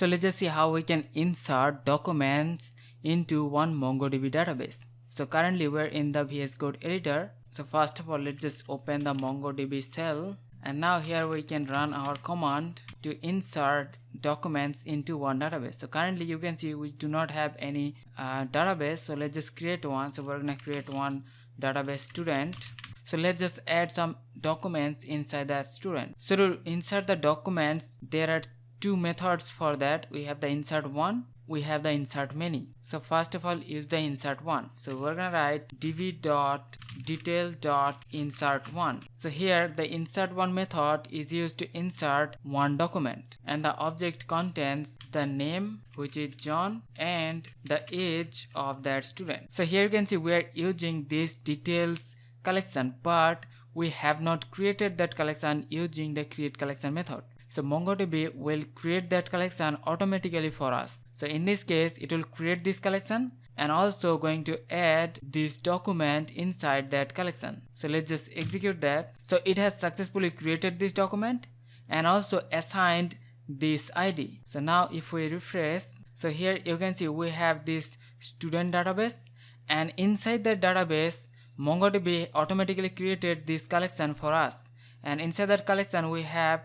So let's just see how we can insert documents into one MongoDB database. So currently we're in the VS Code editor. So first of all, let's just open the MongoDB shell, and now here we can run our command to insert documents into one database. So currently you can see we do not have any database, so let's just create one. So we're gonna create one database student. So let's just add some documents inside that student. So to insert the documents, there are two methods for that. We have the insertOne, we have the insertMany. So first of all, use the insertOne. So we're gonna write db.detail.insertOne. So here the insertOne method is used to insert one document, and the object contains the name, which is John, and the age of that student. So here you can see we are using this details collection, but we have not created that collection using the create collection method. So MongoDB will create that collection automatically for us. So in this case, it will create this collection and also going to add this document inside that collection. So let's just execute that. So it has successfully created this document and also assigned this ID. So now if we refresh, so here you can see we have this student database, and inside that database MongoDB automatically created this collection for us, and inside that collection we have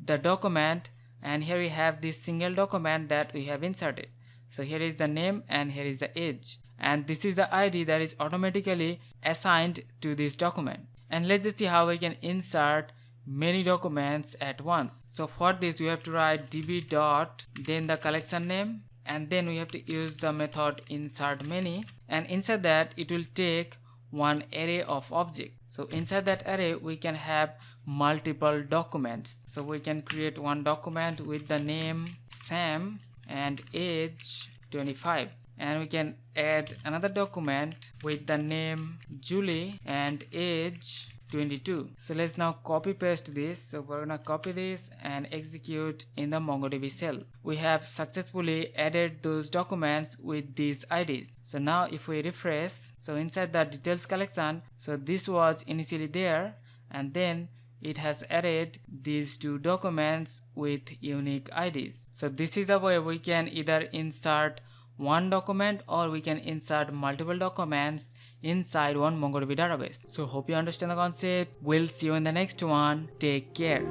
the document, and here we have this single document that we have inserted. So here is the name and here is the age, and this is the ID that is automatically assigned to this document. And let's just see how we can insert many documents at once. So for this we have to write db dot then the collection name, and then we have to use the method insertMany, and inside that it will take one array of object. So inside that array we can have multiple documents. So we can create one document with the name Sam and age 25, and we can add another document with the name Julie and age 22. So let's now copy paste this. So we're gonna copy this and execute in the MongoDB shell. We have successfully added those documents with these IDs. So now if we refresh, so inside the details collection, so this was initially there, and then it has added these two documents with unique IDs. So this is the way we can either insert one document or we can insert multiple documents inside one MongoDB database. So hope you understand the concept. We'll see you in the next one. Take care.